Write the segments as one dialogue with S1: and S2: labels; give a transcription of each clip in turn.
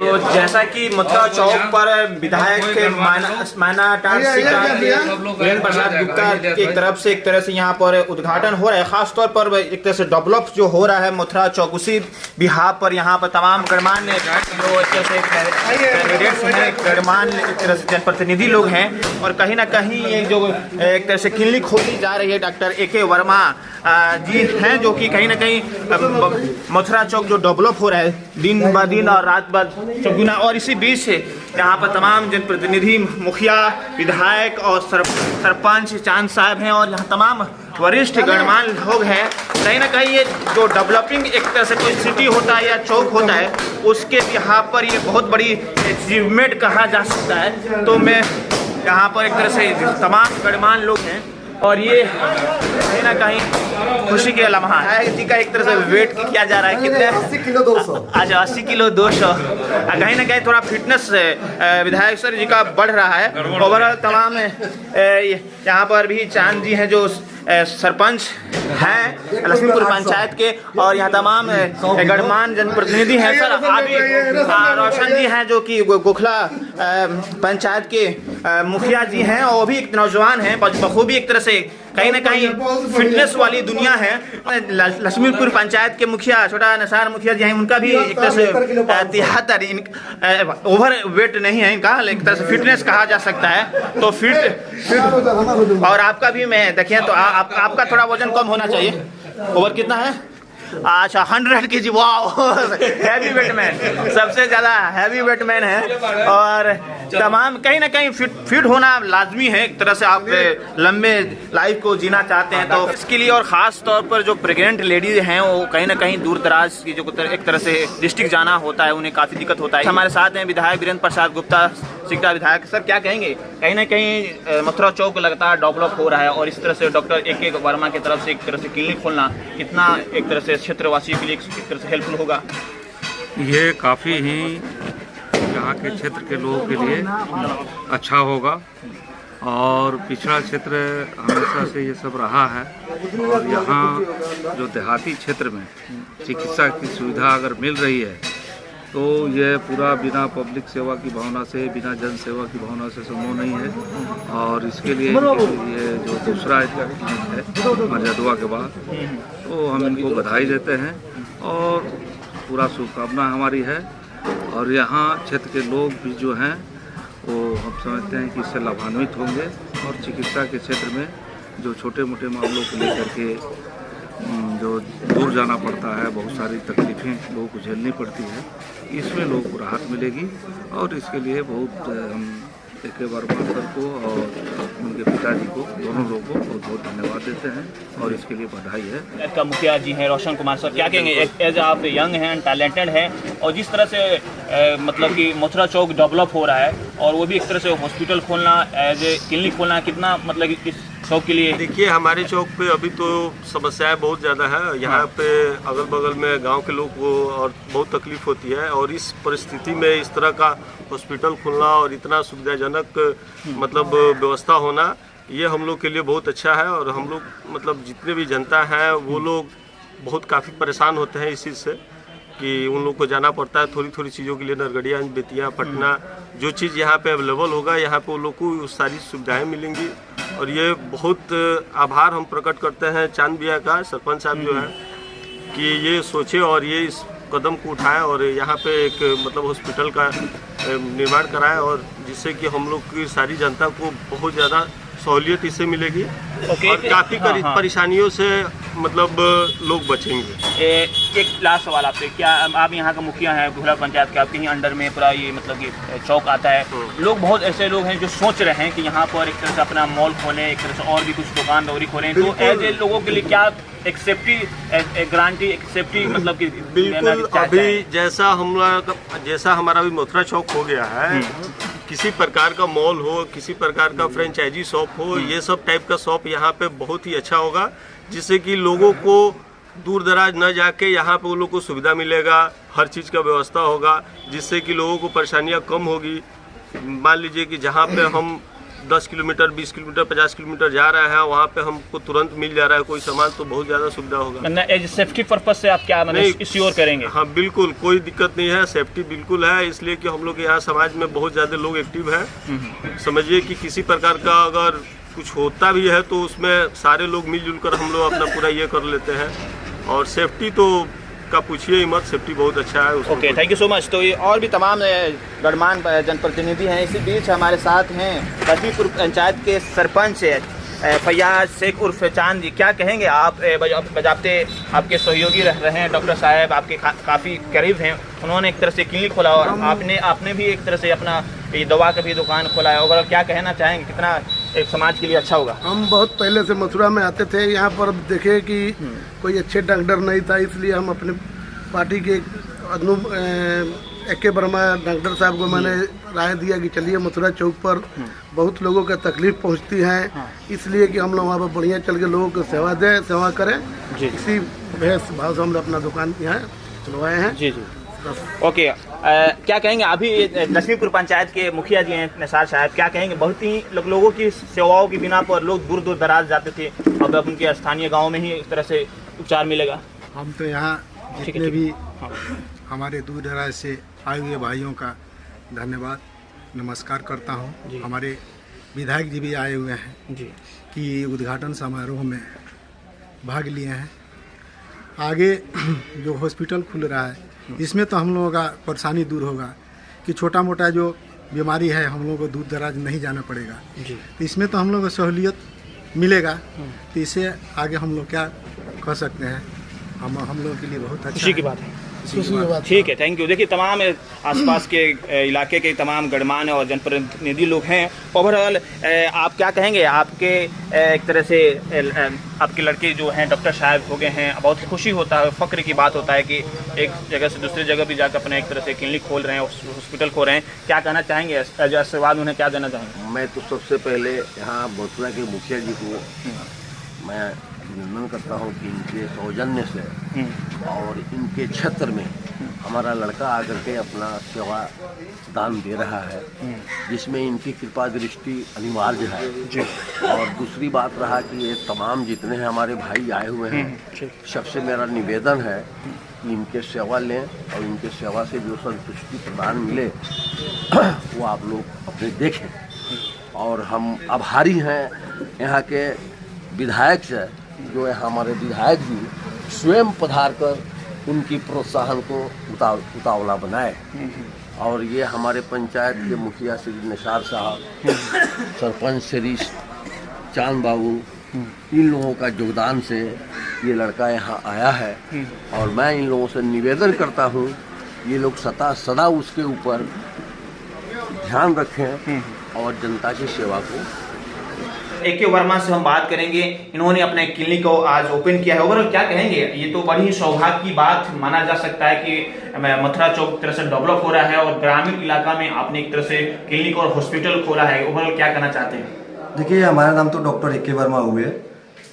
S1: तो जैसा कि मथुरा चौक पर विधायक माना वीरेंद्र प्रसाद गुप्ता की तरफ से एक तरह से यहाँ पर उद्घाटन हो रहा है, खास तौर पर एक तरह से डेवलप जो हो रहा है मथुरा चौक, उसी बिहार पर यहाँ पर तमाम गणमान्य जो एक तरह से कैंडिडेट्स हैं, गणमान्य एक तरह से जनप्रतिनिधि लोग हैं, और कहीं ना कहीं ये जो एक तरह से क्लिनिक खोली जा रही है डॉक्टर AK वर्मा जी हैं, जो कि कहीं ना कहीं मथुरा चौक जो डेवलप हो रहा है दिन ब दिन और रात ब चौगुना, और इसी बीच से यहाँ पर तमाम जनप्रतिनिधि, मुखिया, विधायक और सरपंच चांद साहब हैं, और यहाँ तमाम वरिष्ठ गणमान्य लोग हैं। कहीं ना कहीं ये जो डेवलपिंग एक तरह से कोई सिटी होता है या चौक होता है, उसके यहाँ पर ये बहुत बड़ी अचीवमेंट कहा जा सकता है। तो मैं यहाँ पर एक तरह से तमाम गणमान्य लोग हैं, और ये कहीं ना कहीं खुशी के लम्हा है जी का एक तरह से वेट किया जा रहा है। कितने?
S2: 80 किलो 200।
S1: अच्छा, 80 किलो 200। कहीं ना कहीं थोड़ा फिटनेस विधायक सर जी का बढ़ रहा है। ओवरऑल तमाम यहाँ पर भी चांद जी हैं जो सरपंच हैं लक्ष्मीपुर पंचायत के, और यहाँ तमाम गणमान्य जनप्रतिनिधि हैं। सर अभी रोशन जी हैं जो कि गोखला पंचायत के मुखिया जी हैं, और वो भी एक नौजवान हैं, बखूबी एक तरह से कहीं ना कहीं फिटनेस वाली दुनिया है। लक्ष्मीपुर पंचायत के मुखिया छोटा नसार मुखिया जी हैं, उनका भी एक तरह से 73 ओवर वेट नहीं है इनका, एक तरह से फिटनेस कहा जा सकता है। तो फिट और आपका भी मैं देखिए तो आपका थोड़ा वजन कम होना चाहिए। ओवर कितना है? अच्छा 100 kg। वाह, हैवी वेटमैन, सबसे ज़्यादा हैवी वेटमैन है। और तमाम कहीं ना कहीं फिट होना लाजमी है, एक तरह से आप लंबे लाइफ को जीना चाहते हैं तो इसके लिए। और ख़ास तौर पर जो प्रेग्नेंट लेडीज हैं वो कहीं ना कहीं दूर दराज की जो एक तरह से डिस्ट्रिक्ट जाना होता है, उन्हें काफ़ी दिक्कत होता है। हमारे साथ हैं विधायक वीरेंद्र प्रसाद गुप्ता, सिकटा विधायक। सर क्या कहेंगे? कहीं ना कहीं मथुरा चौक लगातार डेवलप हो रहा है, और इस तरह से डॉक्टर AK वर्मा की तरफ से एक तरह से क्लिनिक खोलना कितना एक तरह से क्षेत्रवासियों के लिए एक तरह से हेल्पफुल होगा?
S3: ये काफ़ी ही यहाँ के क्षेत्र के लोगों के लिए अच्छा होगा, और पिछड़ा क्षेत्र हमेशा से ये सब रहा है। और यहाँ जो देहाती क्षेत्र में चिकित्सा की सुविधा अगर मिल रही है तो ये पूरा बिना पब्लिक सेवा की भावना से, बिना जन सेवा की भावना से संभव नहीं है। और इसके लिए ये जो दूसरा इसका क्लिनिक है मर्यादवा के बाद, तो हम इनको बधाई देते हैं और पूरा शुभकामना हमारी है। और यहाँ क्षेत्र के लोग भी जो हैं वो हम समझते हैं कि इससे लाभान्वित होंगे, और चिकित्सा के क्षेत्र में जो छोटे मोटे मामलों को लेकर के जो दूर जाना पड़ता है, बहुत सारी तकलीफ़ें लोगों को झेलनी पड़ती है, इसमें लोगों को राहत मिलेगी। और इसके लिए बहुत हम AK वर्मा सर को और उनके पिताजी को, दोनों लोगों को बहुत बहुत धन्यवाद देते हैं, और इसके लिए बधाई है।
S1: का मुखिया जी हैं रोशन कुमार सर, क्या कहेंगे? एज आप यंग हैं, टैलेंटेड हैं, और जिस तरह से मतलब कि मथुरा चौक डेवलप हो रहा है, और वो भी एक तरह से हॉस्पिटल खोलना, एज ए क्लिनिक खोलना, कितना मतलब कि इस चौक के लिए?
S4: देखिए, हमारे चौक पे अभी तो समस्याएं बहुत ज़्यादा है। यहाँ पे अगल बगल में गांव के लोग को और बहुत तकलीफ होती है, और इस परिस्थिति में इस तरह का हॉस्पिटल खुलना और इतना सुविधाजनक मतलब व्यवस्था होना, ये हम लोग के लिए बहुत अच्छा है। और हम लोग मतलब जितने भी जनता हैं वो लोग बहुत काफ़ी परेशान होते हैं इस चीज़ से कि उन लोग को जाना पड़ता है थोड़ी थोड़ी चीज़ों के लिए, नरगढ़िया, बेतिया, पटना। जो चीज़ यहाँ पे अवेलेबल होगा, यहाँ पे उन लोग को सारी सुविधाएं मिलेंगी। और ये बहुत आभार हम प्रकट करते हैं चांद भैया का, सरपंच साहब जो है, कि ये सोचे और ये इस कदम को उठाएं और यहाँ पे एक मतलब हॉस्पिटल का निर्माण कराएं, और जिससे कि हम लोग की सारी जनता को बहुत ज़्यादा सहूलियत इससे मिलेगी। और काफ़ी परेशानियों से मतलब लोग बचेंगे।
S1: एक लास्ट सवाल आपसे, क्या आप यहाँ का मुखिया हैं गोखला पंचायत के, आपके ही अंडर में पूरा ये मतलब कि चौक आता है, लोग बहुत ऐसे लोग हैं जो सोच रहे हैं कि यहाँ पर एक तरह से अपना मॉल खोलें, एक तरह से और भी कुछ दुकान दौरी खोलें, तो एज ए लोगों के लिए क्या एक सेफ्टी गारंटी, एक सेफ्टी मतलब कि
S4: बिल्कुल अभी जैसा हमारा भी मथुरा चौक हो गया है, किसी प्रकार का मॉल हो, किसी प्रकार का फ्रेंचाइजी शॉप हो, ये सब टाइप का शॉप यहाँ पे बहुत ही अच्छा होगा, जिससे कि लोगों को दूर दराज न जाके यहाँ पे उन लोगों को सुविधा मिलेगा, हर चीज़ का व्यवस्था होगा, जिससे कि लोगों को परेशानियाँ कम होगी। मान लीजिए कि जहाँ पे हम 10 किलोमीटर, 20 किलोमीटर, 50 किलोमीटर जा रहे हैं, वहाँ पे हमको तुरंत मिल जा रहा है कोई सामान, तो बहुत ज़्यादा सुविधा होगा।
S1: एज सेफ्टी पर्पज से आप क्या श्योर करेंगे?
S4: हाँ बिल्कुल, कोई दिक्कत नहीं है, सेफ्टी बिल्कुल है, इसलिए कि हम लोग यहाँ समाज में बहुत ज़्यादा लोग एक्टिव हैं। समझिए कि किसी प्रकार का अगर कुछ होता भी है तो उसमें सारे लोग मिलजुल कर हम लोग अपना पूरा ये कर लेते हैं। और सेफ्टी तो का पूछिए ही मत, सेफ्टी बहुत अच्छा है।
S1: Okay, thank you so much. तो ये और भी तमाम गणमान्य जनप्रतिनिधि हैं, इसी बीच हमारे साथ हैं लक्ष्मीपुर पंचायत के सरपंच फैयाज शेख उर्फ चांद जी। क्या कहेंगे आप? बजाते आपके सहयोगी रह रहे हैं, डॉक्टर साहब आपके काफ़ी करीब हैं, उन्होंने एक तरह से क्लिनिक खोला और आपने भी एक तरह से अपना ये दवा का भी दुकान खोला है। ओवरऑल क्या कहना चाहेंगे, कितना एक समाज के लिए अच्छा होगा?
S2: हम बहुत पहले से मथुरा में आते थे, यहाँ पर देखे कि कोई अच्छे डॉक्टर नहीं था, इसलिए हम अपने पार्टी के AK वर्मा डॉक्टर साहब को मैंने राय दिया कि चलिए मथुरा चौक पर बहुत लोगों का तकलीफ पहुंचती है, इसलिए कि हम लोग वहाँ पर बढ़िया चल के लोगों को सेवा करें। इसी भाव से हमने अपना दुकान यहाँ चलवाए हैं।
S1: जी जी, ओके। क्या कहेंगे? अभी लक्ष्मीपुर पंचायत के मुखिया जी हैं निसार साहब, क्या कहेंगे? बहुत ही लोगों की सेवाओं की बिना पर लोग दूर दूर दराज जाते थे, अब उनके स्थानीय गाँव में ही इस तरह से उपचार मिलेगा।
S5: हम तो यहाँ जितने भी हमारे दूर दराज से आए हुए भाइयों का धन्यवाद नमस्कार करता हूँ। हमारे विधायक जी भी आए हुए हैं जी कि उद्घाटन समारोह में भाग लिए हैं। आगे जो हॉस्पिटल खुल रहा है इसमें तो हम लोगों का परेशानी दूर होगा कि छोटा मोटा जो बीमारी है हम लोगों को दूर दराज नहीं जाना पड़ेगा जी। तो इसमें तो हम लोगों को सहूलियत मिलेगा, तो इससे आगे हम लोग क्या कह सकते हैं, हम लोगों के लिए बहुत अच्छी की बात है।
S1: ठीक है, थैंक यू। देखिए, तमाम आसपास के इलाके के तमाम गणमान्य और जनप्रतिनिधि लोग हैं। ओवरऑल आप क्या कहेंगे? आपके एक तरह से आपके लड़के जो हैं डॉक्टर साहब हो गए हैं, बहुत खुशी होता है, फ़ख्र की बात होता है कि एक जगह से दूसरी जगह भी जाकर अपना एक तरह से क्लिनिक खोल रहे हैं, हॉस्पिटल खोल रहे हैं। क्या कहना चाहेंगे? आशीर्वाद उन्हें क्या देना चाहेंगे?
S6: मैं तो सबसे पहले यहाँ मथुरा के मुखिया जी को मैं अभिनंदन करता हूँ कि इनके सौजन्य से और इनके क्षेत्र में हमारा लड़का आकर के अपना सेवा दान दे रहा है, जिसमें इनकी कृपा दृष्टि अनिवार्य है। और दूसरी बात रहा कि ये तमाम जितने हैं हमारे भाई आए हुए हैं, सबसे मेरा निवेदन है कि इनके सेवा लें और इनके सेवा से जो संतुष्टि प्रदान मिले वो आप लोग अपने देखें। और हम आभारी हैं यहाँ के विधायक से, जो है हमारे विधायक जी स्वयं पधार कर उनकी प्रोत्साहन को उतावला बनाए। और ये हमारे पंचायत के मुखिया श्री निसार साहब, सरपंच श्री चांद बाबू, इन लोगों का योगदान से ये लड़का यहाँ आया है। और मैं इन लोगों से निवेदन करता हूँ ये लोग सदा उसके ऊपर ध्यान रखें और जनता की सेवा को।
S1: AK वर्मा से हम बात करेंगे, इन्होंने अपने क्लिनिक को आज ओपन किया है। ओवरऑल क्या कहेंगे? ये तो बड़ी ही सौभाग्य की बात माना जा सकता है कि मथुरा चौक तरह से डेवलप हो रहा है और ग्रामीण इलाका में आपने एक तरह से क्लिनिक और हॉस्पिटल खोला है। ओवरऑल क्या कहना चाहते हैं?
S7: देखिए, हमारा नाम तो डॉक्टर AK वर्मा हुए,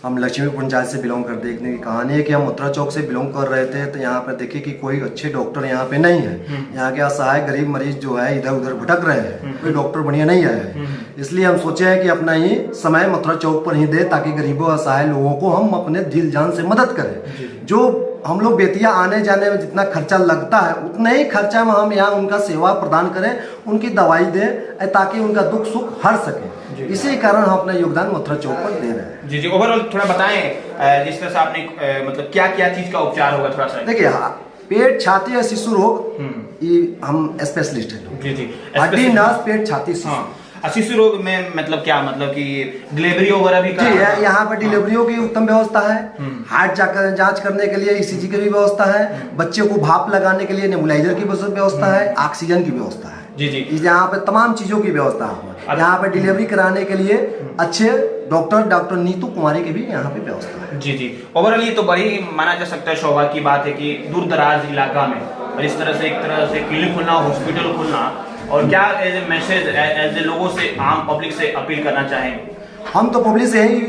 S7: हम लक्ष्मीपुर पंचायत से बिलोंग करते हैं। देखने की कहानी है कि हम मथुरा चौक से बिलोंग कर रहे थे, तो यहाँ पर देखिए कि कोई अच्छे डॉक्टर यहाँ पे नहीं है। यहाँ के असहाय गरीब मरीज जो है इधर उधर भटक रहे हैं, कोई डॉक्टर बढ़िया नहीं आया है। इसलिए हम सोचे हैं कि अपना ही समय मथुरा चौक पर ही दे, ताकि गरीबों असहाय लोगों को हम अपने दिल जान से मदद करें। जो हम लोग बेतिया आने जाने में जितना खर्चा लगता है उतने ही खर्चा में हम यहाँ उनका सेवा प्रदान करें, उनकी दवाई दें, ताकि उनका दुख सुख हर सके। इसी कारण हम अपना योगदान मथुरा चौक पर दे रहे हैं।
S1: जी। ओवरऑल थोड़ा बताएं, जिस तरह से आपने मतलब क्या क्या चीज का उपचार होगा, थोड़ा सा
S7: देखिए। पेट, छाती या शिशु रोग, ये हम स्पेशलिस्ट हैं।
S1: जी।
S7: हड्डी, नस, पेट, छाती,
S1: शिशु रोग में मतलब क्या, मतलब कि डिलीवरी वगैरह भी
S7: जी है। यहाँ पर डिलीवरियों की उत्तम व्यवस्था है, हार्ट जांच करने के लिए ECG की भी व्यवस्था है, बच्चे को भाप लगाने के लिए नेबुलाइजर की व्यवस्था है, ऑक्सीजन की व्यवस्था है। जी। यहाँ पे तमाम चीजों की व्यवस्था है। यहाँ पे डिलीवरी कराने के लिए अच्छे डॉक्टर नीतू कुमारी की भी यहाँ पे व्यवस्था है।
S1: जी। ओवरऑल ये तो बड़ी माना जा सकता है सौभाग्य की बात है कि दूर दराज इलाका में और इस तरह से एक तरह से क्लिनिक खुलना, हॉस्पिटल खुलना। और क्या as a message as a लोगों से, आम पब्लिक से अपील करना चाहेंगे?
S7: हम तो पब्लिक से यही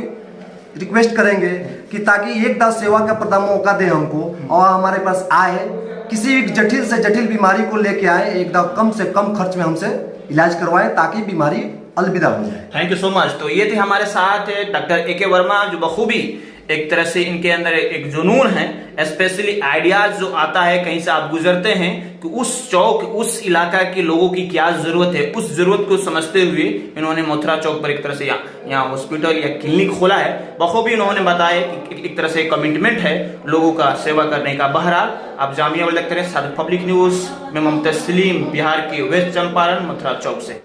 S7: रिक्वेस्ट करेंगे कि ताकि एक दास सेवा का प्रदान मौका दे हमको, और हमारे पास आए, किसी भी जटिल से जटिल बीमारी को लेके आए, एकदम कम से कम खर्च में हमसे इलाज करवाएं, ताकि बीमारी अलविदा हो जाए।
S1: Thank you so much. तो ये थे हमारे साथ डॉक्टर ए के वर्मा, जो बखूबी एक तरह से इनके अंदर एक जुनून है, स्पेशली आइडियाज जो आता है कहीं से आप गुजरते हैं कि उस चौक उस इलाका के लोगों की क्या जरूरत है, उस जरूरत को समझते हुए इन्होंने मथुरा चौक पर एक तरह से यहाँ हॉस्पिटल या क्लिनिक खोला है। बखूबी इन्होंने बताया कि एक तरह से कमिटमेंट है लोगों का सेवा करने का। बहरहाल आप जामिया देखते रहे सादत पब्लिक न्यूज में। ममता सलीम, बिहार के वेस्ट चंपारण, मथुरा चौक से।